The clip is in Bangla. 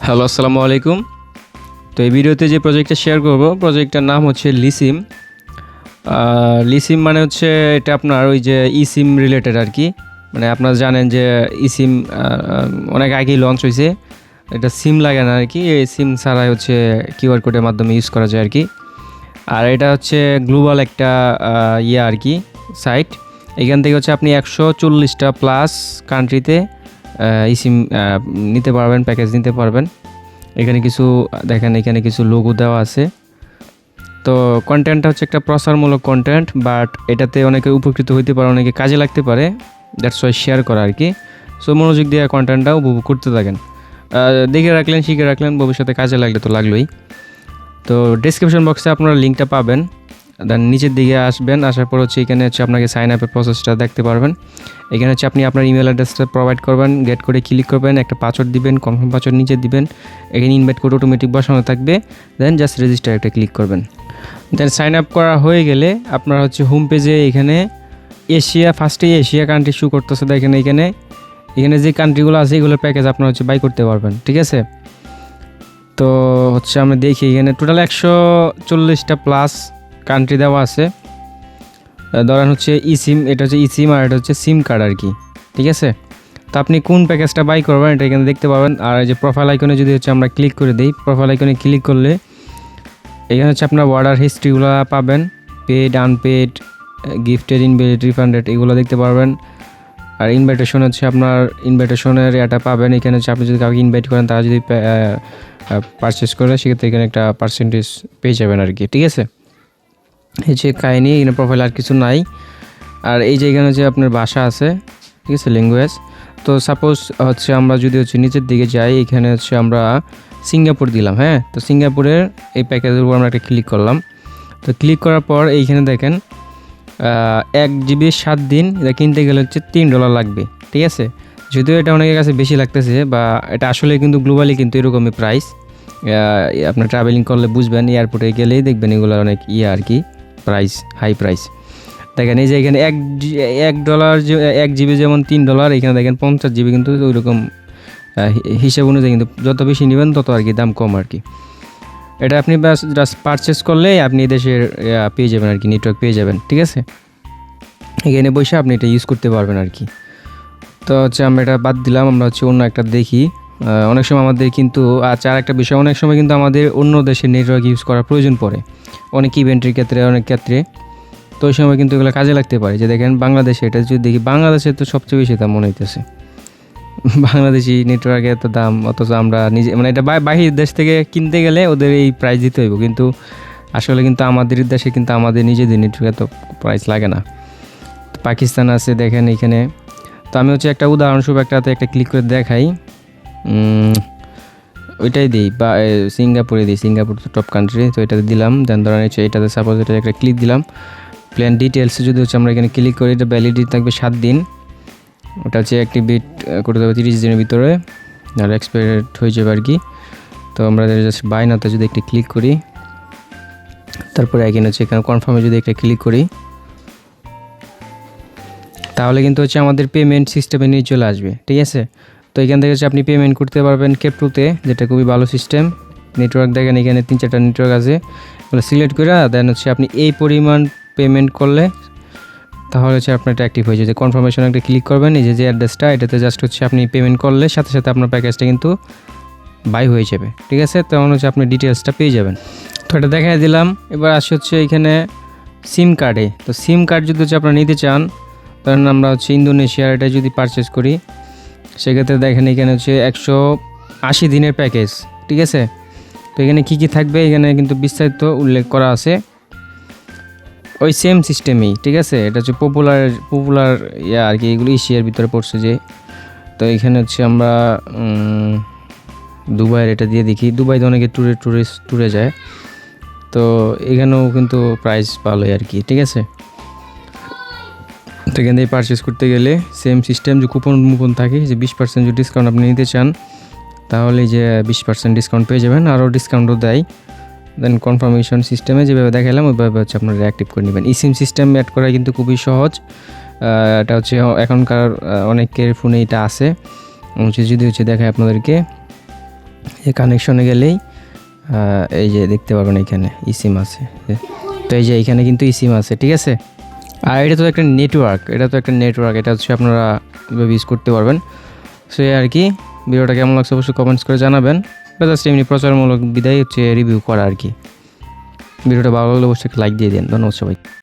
হ্যালো, আসসালামু আলাইকুম। তো এই ভিডিওতে যে প্রজেক্টটা শেয়ার করব, প্রজেক্টটার নাম হচ্ছে লিসিম। লিসিম মানে হচ্ছে এটা আপনার ওই যে ইসিম রিলেটেড আর কি। মানে আপনারা জানেন যে ইসিম অনেক আগেই লঞ্চ হয়েছে। এটা সিম লাগে না আর কি, এই সিম ছাড়াই হচ্ছে কিউআর কোডের মাধ্যমে ইউজ করা যায় আর কি। আর এটা হচ্ছে গ্লোবাল একটা আর কি সাইট। এখান থেকে হচ্ছে আপনি 140টা প্লাস কান্ট্রিতে ইসিম নিতে পারবেন, প্যাকেজ নিতে পারবেন। এখানে কিছু দেখেন, এখানে কিছু লোগো দেওয়া আছে। তো কন্টেন্টটা হচ্ছে একটা প্রচারমূলক কন্টেন্ট, বাট এটাতে অনেকে উপকৃত হইতে পারে, অনেকে কাজে লাগতে পারে। দ্যাটস ওয়াই শেয়ার করা আর কি। সো মনোযোগ দিয়ে কন্টেন্টটা উপভোগ করতে থাকেন, দেখে রাখলেন, শিখে রাখলেন, ভবিষ্যতে কাজে লাগলে তো লাগলোই। তো ডেসক্রিপশন বক্সে আপনারা লিঙ্কটা পাবেন। দেন নিচের দিকে আসবেন, আসার পর হচ্ছে এখানে হচ্ছে আপনাকে সাইন আপের প্রসেসটা দেখতে পারবেন। এখানে হচ্ছে আপনি আপনার ইমেল অ্যাড্রেসটা প্রোভাইড করবেন, গেট করে ক্লিক করবেন, একটা পাসওয়ার্ড দিবেন, কনফার্ম পাসওয়ার্ড নিচে দিবেন। এখানে ইনভাইট কোড অটোমেটিক বসানো থাকবে। দেন জাস্ট রেজিস্টার একটা ক্লিক করবেন। দেন সাইন আপ করা হয়ে গেলে আপনার হচ্ছে হোম পেজে এখানে ফার্স্টে এশিয়া কান্ট্রি শু করতেছে। দেখেন এখানে যে কান্ট্রিগুলো আছে এগুলোর প্যাকেজ আপনার হচ্ছে বাই করতে পারবেন, ঠিক আছে। তো হচ্ছে আমরা দেখি এখানে টোটাল 140টা প্লাস কান্ট্রি দেওয়া আছে। ধরেন হচ্ছে ইসিম, এটা হচ্ছে ইসিম আর এটা হচ্ছে সিম কার্ড আর কি, ঠিক আছে। তো আপনি কোন প্যাকেজটা বাই করবেন এটা এখানে দেখতে পাবেন। আর এই যে প্রোফাইল আইকনে যদি হচ্ছে আমরা ক্লিক করে দিই, প্রোফাইল আইকনে ক্লিক করলে এখানে হচ্ছে আপনার অর্ডার হিস্ট্রিগুলো পাবেন, পেড, আনপেড, গিফটেড, ইনভেটেড, রিফান্ডেড, এগুলো দেখতে পারবেন। আর ইনভাইটেশন হচ্ছে আপনার ইনভাইটেশনের এটা পাবেন। এখানে হচ্ছে আপনি যদি কাউকে ইনভাইট করেন, তারা যদি পারচেস করে সেক্ষেত্রে এখানে একটা পার্সেন্টেজ পেয়ে যাবেন আর কি, ঠিক আছে। এই যে কাহিনি, এখানে প্রোফাইল আর কিছু নাই। আর এই যে এখানে যে আপনার ভাষা আছে, ঠিক আছে, ল্যাঙ্গুয়েজ। তো সাপোজ হচ্ছে আমরা যদি হচ্ছে নিচের দিকে যাই, এখানে হচ্ছে আমরা সিঙ্গাপুর দিলাম, হ্যাঁ। তো সিঙ্গাপুরের এই প্যাকেজের উপর আমরা একটা ক্লিক করলাম। তো ক্লিক করার পর এইখানে দেখেন 1 GB 7 দিন এটা কিনতে গেলে হচ্ছে $3 লাগবে, ঠিক আছে। যদিও এটা অনেকের কাছে বেশি লাগতেছে, বা এটা আসলে কিন্তু গ্লোবালি কিন্তু এরকমই প্রাইস। আপনার ট্রাভেলিং করলে বুঝবেন, এয়ারপোর্টে গেলেই দেখবেন এগুলো অনেক আর কি প্রাইস, হাই প্রাইস। দেখেন এই যে এখানে $1 1 GB যেমন $3, এখানে দেখেন 50 GB কিন্তু ওইরকম হিসাব অনুযায়ী কিন্তু যত বেশি নেবেন তত আর কি দাম কম আর কি। এটা আপনি জাস্ট পারচেস করলেই আপনি দেশের পেয়ে যাবেন আর কি, নেটওয়ার্ক পেয়ে যাবেন, ঠিক আছে। এখানে বসে আপনি এটা ইউজ করতে পারবেন আর কি। তো হচ্ছে আমরা এটা বাদ দিলাম, আমরা হচ্ছে অন্য একটা দেখি। অনেক সময় আমাদের কিন্তু আর একটা বিষয়, অনেক সময় কিন্তু আমাদের অন্য দেশের নেটওয়ার্ক ইউজ করার প্রয়োজন পড়ে অনেক ইভেন্টের ক্ষেত্রে, অনেক ক্ষেত্রে। তো ওই সময় কিন্তু এগুলো কাজে লাগতে পারে। যে দেখেন বাংলাদেশে, এটা যদি দেখি বাংলাদেশে তো সবচেয়ে বেশি দাম মনে হইতেছে। বাংলাদেশি নেটওয়ার্কে এত দাম, অথচ আমরা নিজে মানে এটা বাহির দেশ থেকে কিনতে গেলে ওদের এই প্রাইস দিতে হইব, কিন্তু আসলে কিন্তু আমাদের দেশে কিন্তু আমাদের নিজেদের নেটওয়ার্কে এত প্রাইস লাগে না। পাকিস্তান আছে দেখেন এখানে। তো আমি হচ্ছে একটা উদাহরণস্বরূপ একটা ক্লিক করে দেখাই, ওইটাই দিই, বা সিঙ্গাপুরে দিই। সিঙ্গাপুর তো টপ কান্ট্রি, তো এটাতে দিলাম। দেন ধরেন হচ্ছে এটাতে সাপোজ এটা একটা ক্লিক দিলাম। প্ল্যান ডিটেলসে যদি হচ্ছে আমরা এখানে ক্লিক করি, এটা ভ্যালিডিটি থাকবে 7 দিন। ওটা হচ্ছে অ্যাক্টিভেট করতে হবে 30 দিনের ভিতরে, আর এক্সপায়ার হয়ে যাবে আর কি। তো আমরা জাস্ট বাই নাতে যদি একটা ক্লিক করি, তারপরে এখানে হচ্ছে এখানে কনফার্মে যদি একটা ক্লিক করি, তাহলে কিন্তু হচ্ছে আমাদের পেমেন্ট সিস্টেমে নিয়ে চলে আসবে, ঠিক আছে। তো এখান থেকে হচ্ছে আপনি পেমেন্ট করতে পারবেন ক্রিপ্টোতে, যেটা খুবই ভালো সিস্টেম। নেটওয়ার্ক দেখেন এখানে 3-4টা নেটওয়ার্ক আছে, ওগুলো সিলেক্ট করে দেন হচ্ছে আপনি এই পরিমাণ পেমেন্ট করলে তাহলে হচ্ছে আপনার এটা অ্যাক্টিভ হয়ে যাবে। কনফার্মেশন একটা ক্লিক করবেন, এই যে অ্যাড্রেসটা, এটাতে জাস্ট হচ্ছে আপনি পেমেন্ট করলে সাথে সাথে আপনার প্যাকেজটা কিন্তু বাই হয়ে যাবে, ঠিক আছে। তখন হচ্ছে আপনি ডিটেলসটা পেয়ে যাবেন। তো এটা দেখাই দিলাম। এবার আসে হচ্ছে এখানে সিম কার্ডে। তো সিম কার্ড যদি হচ্ছে আপনারা নিতে চান, ধরেন আমরা হচ্ছে ইন্দোনেশিয়ার এটা যদি পারচেস করি, সেক্ষেত্রে দেখেন এখানে হচ্ছে 180 দিনের প্যাকেজ, ঠিক আছে। তো এখানে কী কী থাকবে এখানে কিন্তু বিস্তারিত উল্লেখ করা আছে, ওই সেম সিস্টেমেই, ঠিক আছে। এটা হচ্ছে পপুলার আর কি, এগুলো এশিয়ার ভিতরে পড়ছে যে। তো এখানে হচ্ছে আমরা দুবাইয়ের এটা দিয়ে দেখি। দুবাইতে অনেকে ট্যুরে যায়, তো এখানেও কিন্তু প্রাইস ভালোই আর কি, ঠিক আছে। তো এখান থেকে পারচেস করতে গেলে সেম সিস্টেম, যে কুপন থাকে, যে 20% যদি ডিসকাউন্ট আপনি নিতে চান, তাহলে যে 20% ডিসকাউন্ট পেয়ে যাবেন, আরও ডিসকাউন্টও দেয়। দেন কনফার্মেশন সিস্টেমে যেভাবে দেখালাম ওইভাবে হচ্ছে আপনারা অ্যাক্টিভ করে নেবেন। ইসিম সিস্টেম অ্যাড করা কিন্তু খুবই সহজ। এটা হচ্ছে এখনকার অনেকের ফোনে এটা আছে। যদি হচ্ছে দেখায় আপনাদেরকে, এই কানেকশনে গেলেই এই যে দেখতে পারবেন এখানে ইসিম আছে। তো এই যে এখানে কিন্তু ইসিম আছে, ঠিক আছে। আর এটা তো একটা নেটওয়ার্ক, এটা হচ্ছে আপনারা ইউজ করতে পারবেন। সো এই আর কি, ভিডিওটা কেমন লাগছে অবশ্যই কমেন্টস করে জানাবেন। এটা জাস্ট এমনি প্রচারমূলক বিদায় হচ্ছে রিভিউ করা আর কি। ভিডিওটা ভালো লাগলে অবশ্যই লাইক দিয়ে দিন। ধন্যবাদ সবাই।